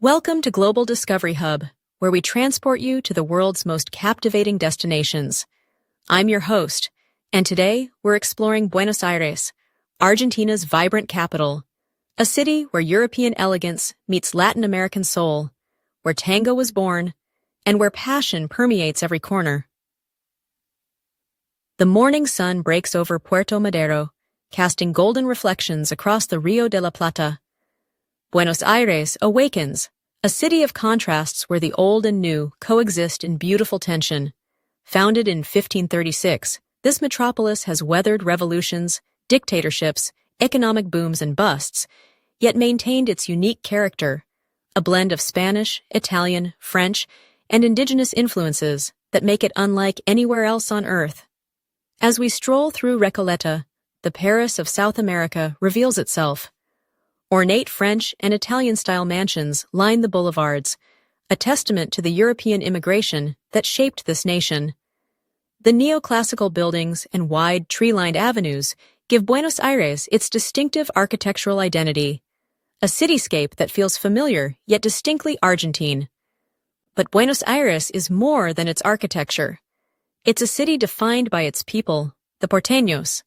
Welcome to Global Discovery Hub, where we transport you to the world's most captivating destinations. I'm your host, and today we're exploring Buenos Aires, Argentina's vibrant capital, a city where European elegance meets Latin American soul, where tango was born, and where passion permeates every corner. The morning sun breaks over Puerto Madero, casting golden reflections across the Rio de la Plata. Buenos Aires awakens, a city of contrasts where the old and new coexist in beautiful tension. Founded in 1536, this metropolis has weathered revolutions, dictatorships, economic booms and busts, yet maintained its unique character, a blend of Spanish, Italian, French, and indigenous influences that make it unlike anywhere else on Earth. As we stroll through Recoleta, the Paris of South America reveals itself. Ornate French and Italian-style mansions line the boulevards, a testament to the European immigration that shaped this nation. The neoclassical buildings and wide, tree-lined avenues give Buenos Aires its distinctive architectural identity, a cityscape that feels familiar yet distinctly Argentine. But Buenos Aires is more than its architecture. It's a city defined by its people, the porteños.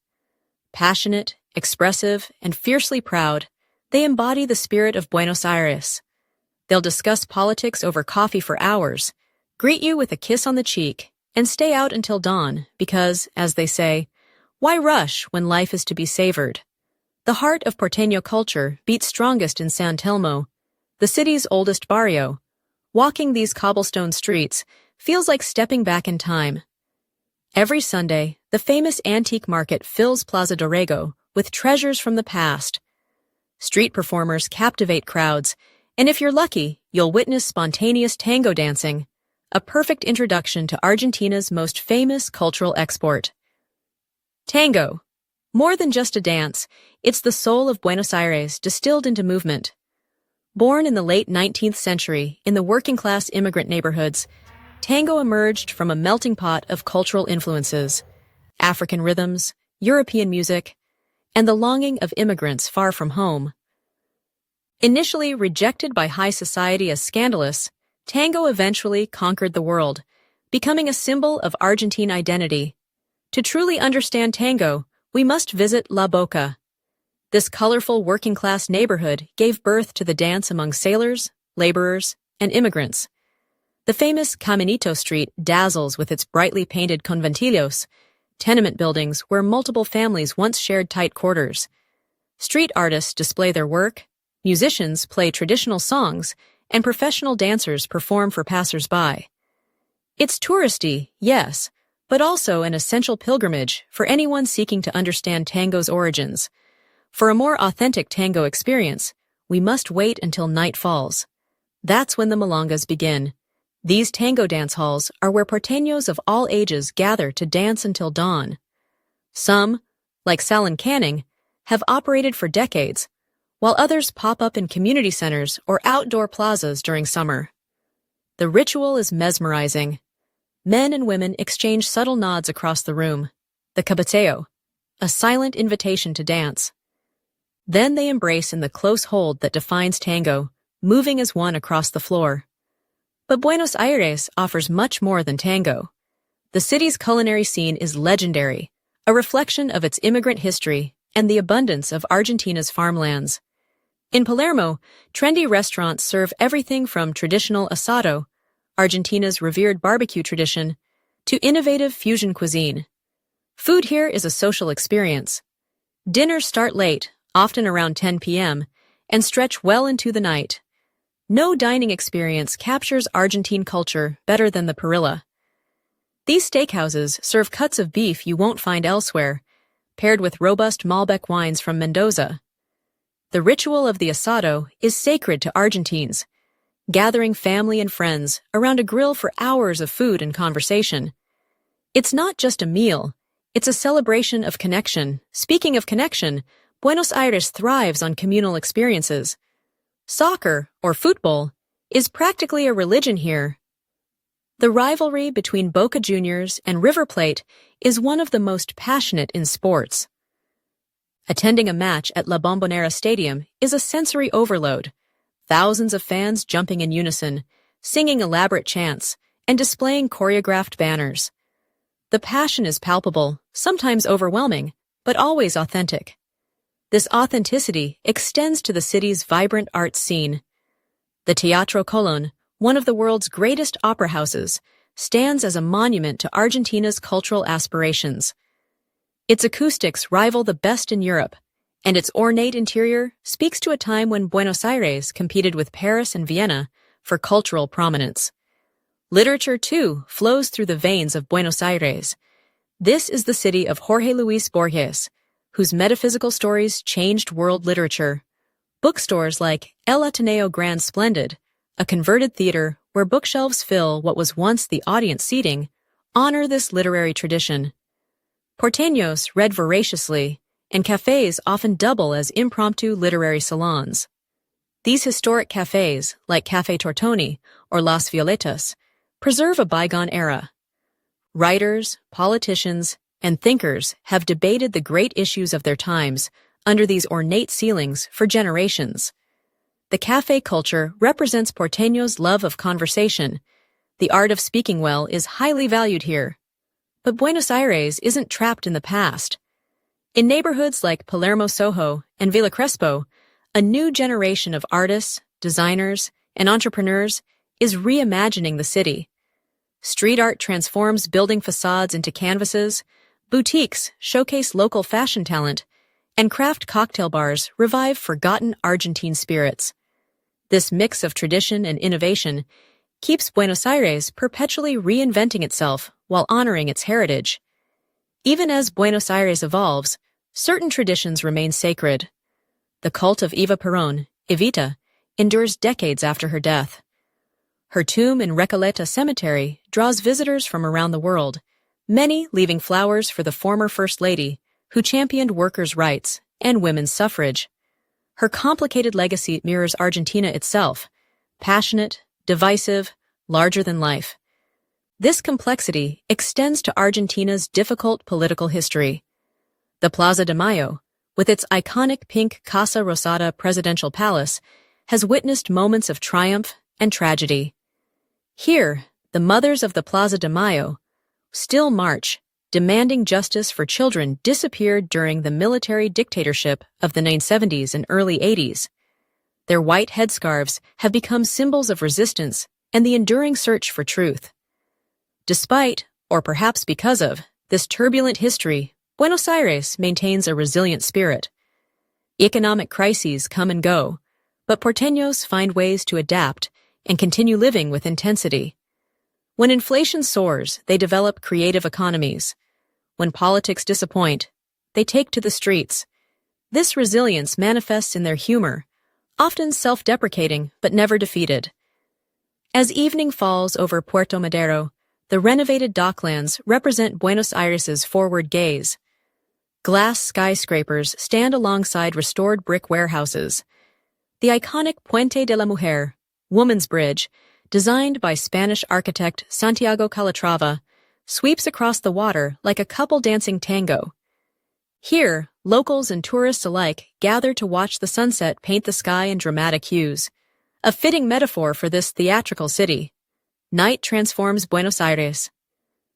Passionate, expressive, and fiercely proud, they embody the spirit of Buenos Aires. They'll discuss politics over coffee for hours, greet you with a kiss on the cheek, and stay out until dawn because, as they say, why rush when life is to be savored? The heart of porteño culture beats strongest in San Telmo, the city's oldest barrio. Walking these cobblestone streets feels like stepping back in time. Every Sunday, the famous antique market fills Plaza Dorrego with treasures from the past. Street performers captivate crowds, and if you're lucky, you'll witness spontaneous tango dancing, a perfect introduction to Argentina's most famous cultural export. Tango. More than just a dance, it's the soul of Buenos Aires distilled into movement. Born in the late 19th century in the working-class immigrant neighborhoods, tango emerged from a melting pot of cultural influences, African rhythms, European music, and the longing of immigrants far from home. Initially rejected by high society as scandalous, tango eventually conquered the world, becoming a symbol of Argentine identity. To truly understand tango, we must visit La Boca. This colorful working-class neighborhood gave birth to the dance among sailors, laborers, and immigrants. The famous Caminito Street dazzles with its brightly painted conventillos, tenement buildings where multiple families once shared tight quarters. Street artists display their work, musicians play traditional songs, and professional dancers perform for passers-by. It's touristy, yes, but also an essential pilgrimage for anyone seeking to understand tango's origins. For a more authentic tango experience, we must wait until night falls. That's when the milongas begin. These tango dance halls are where porteños of all ages gather to dance until dawn. Some, like Salon Canning, have operated for decades, while others pop up in community centers or outdoor plazas during summer. The ritual is mesmerizing. Men and women exchange subtle nods across the room, the caboteo, a silent invitation to dance. Then they embrace in the close hold that defines tango, moving as one across the floor. But Buenos Aires offers much more than tango. The city's culinary scene is legendary, a reflection of its immigrant history and the abundance of Argentina's farmlands. In Palermo, trendy restaurants serve everything from traditional asado, Argentina's revered barbecue tradition, to innovative fusion cuisine. Food here is a social experience. Dinners start late, often around 10 p.m., and stretch well into the night. No dining experience captures Argentine culture better than the parrilla. These steakhouses serve cuts of beef you won't find elsewhere, paired with robust Malbec wines from Mendoza. The ritual of the asado is sacred to Argentines, gathering family and friends around a grill for hours of food and conversation. It's not just a meal, it's a celebration of connection. Speaking of connection, Buenos Aires thrives on communal experiences. Soccer, or football, is practically a religion here. The rivalry between Boca Juniors and River Plate is one of the most passionate in sports. Attending a match at La Bombonera Stadium is a sensory overload. thousands of fans jumping in unison, singing elaborate chants, and displaying choreographed banners. The passion is palpable, sometimes overwhelming, but always authentic. This authenticity extends to the city's vibrant arts scene. The Teatro Colón, one of the world's greatest opera houses, stands as a monument to Argentina's cultural aspirations. Its acoustics rival the best in Europe, and its ornate interior speaks to a time when Buenos Aires competed with Paris and Vienna for cultural prominence. Literature, too, flows through the veins of Buenos Aires. This is the city of Jorge Luis Borges, whose metaphysical stories changed world literature. Bookstores like El Ateneo Grand Splendid, a converted theater where bookshelves fill what was once the audience seating, honor this literary tradition. Porteños read voraciously, and cafés often double as impromptu literary salons. These historic cafés, like Café Tortoni or Las Violetas, preserve a bygone era. Writers, politicians, and thinkers have debated the great issues of their times under these ornate ceilings for generations. The café culture represents Porteños' love of conversation. The art of speaking well is highly valued here. But Buenos Aires isn't trapped in the past. In neighborhoods like Palermo Soho and Villa Crespo, a new generation of artists, designers, and entrepreneurs is reimagining the city. Street art transforms building facades into canvases, boutiques showcase local fashion talent, and craft cocktail bars revive forgotten Argentine spirits. This mix of tradition and innovation keeps Buenos Aires perpetually reinventing itself while honoring its heritage. Even as Buenos Aires evolves, certain traditions remain sacred. The cult of Eva Perón, Evita, endures decades after her death. Her tomb in Recoleta Cemetery draws visitors from around the world, many leaving flowers for the former First Lady, who championed workers' rights and women's suffrage. Her complicated legacy mirrors Argentina itself, passionate, divisive, larger than life. This complexity extends to Argentina's difficult political history. The Plaza de Mayo, with its iconic pink Casa Rosada presidential palace, has witnessed moments of triumph and tragedy. Here, the mothers of the Plaza de Mayo still march, demanding justice for children disappeared during the military dictatorship of the 1970s and early 80s. Their white headscarves have become symbols of resistance and the enduring search for truth. Despite, or perhaps because of, this turbulent history, Buenos Aires maintains a resilient spirit. Economic crises come and go, but Porteños find ways to adapt and continue living with intensity. When inflation soars, they develop creative economies. When politics disappoint, they take to the streets. This resilience manifests in their humor, often self-deprecating but never defeated. As evening falls over Puerto Madero, the renovated docklands represent Buenos Aires's forward gaze. Glass skyscrapers stand alongside restored brick warehouses. The iconic Puente de la Mujer, Woman's Bridge, designed by Spanish architect Santiago Calatrava, sweeps across the water like a couple dancing tango. Here, locals and tourists alike gather to watch the sunset paint the sky in dramatic hues, a fitting metaphor for this theatrical city. Night transforms Buenos Aires.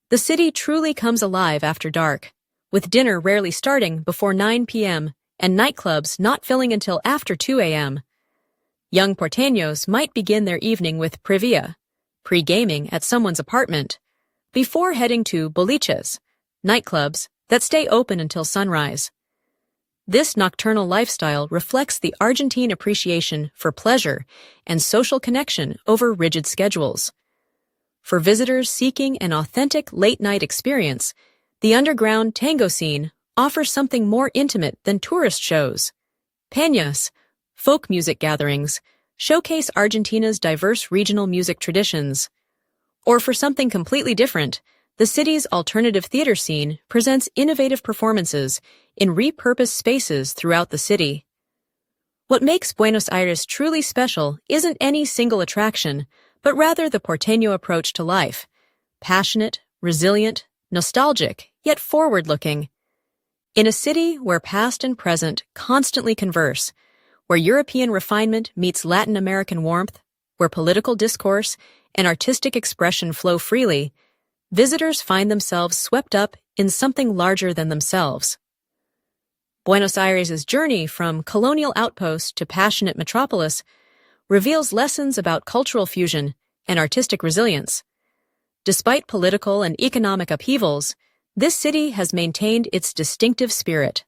The city truly comes alive after dark, with dinner rarely starting before 9 p.m. and nightclubs not filling until after 2 a.m. Young Porteños might begin their evening with previa, pre-gaming at someone's apartment, before heading to boliches, nightclubs that stay open until sunrise. This nocturnal lifestyle reflects the Argentine appreciation for pleasure and social connection over rigid schedules. For visitors seeking an authentic late-night experience, the underground tango scene offers something more intimate than tourist shows. Peñas, folk music gatherings, showcase Argentina's diverse regional music traditions. Or for something completely different, the city's alternative theater scene presents innovative performances in repurposed spaces throughout the city. What makes Buenos Aires truly special isn't any single attraction, but rather the Porteño approach to life. Passionate, resilient, nostalgic, yet forward-looking. In a city where past and present constantly converse, where European refinement meets Latin American warmth, where political discourse and artistic expression flow freely, visitors find themselves swept up in something larger than themselves. Buenos Aires' journey from colonial outpost to passionate metropolis reveals lessons about cultural fusion and artistic resilience. Despite political and economic upheavals, this city has maintained its distinctive spirit.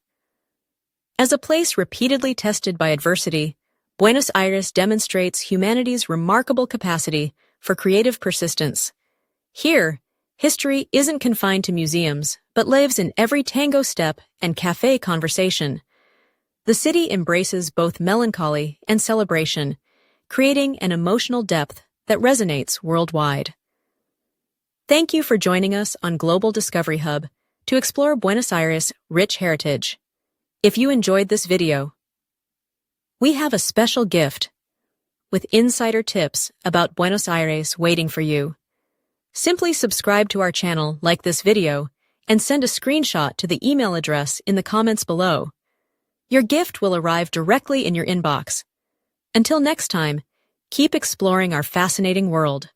As a place repeatedly tested by adversity, Buenos Aires demonstrates humanity's remarkable capacity for creative persistence. Here, history isn't confined to museums, but lives in every tango step and café conversation. The city embraces both melancholy and celebration, creating an emotional depth that resonates worldwide. Thank you for joining us on Global Discovery Hub to explore Buenos Aires' rich heritage. If you enjoyed this video, we have a special gift with insider tips about Buenos Aires waiting for you. Simply subscribe to our channel, like this video, and send a screenshot to the email address in the comments below. Your gift will arrive directly in your inbox. Until next time, keep exploring our fascinating world.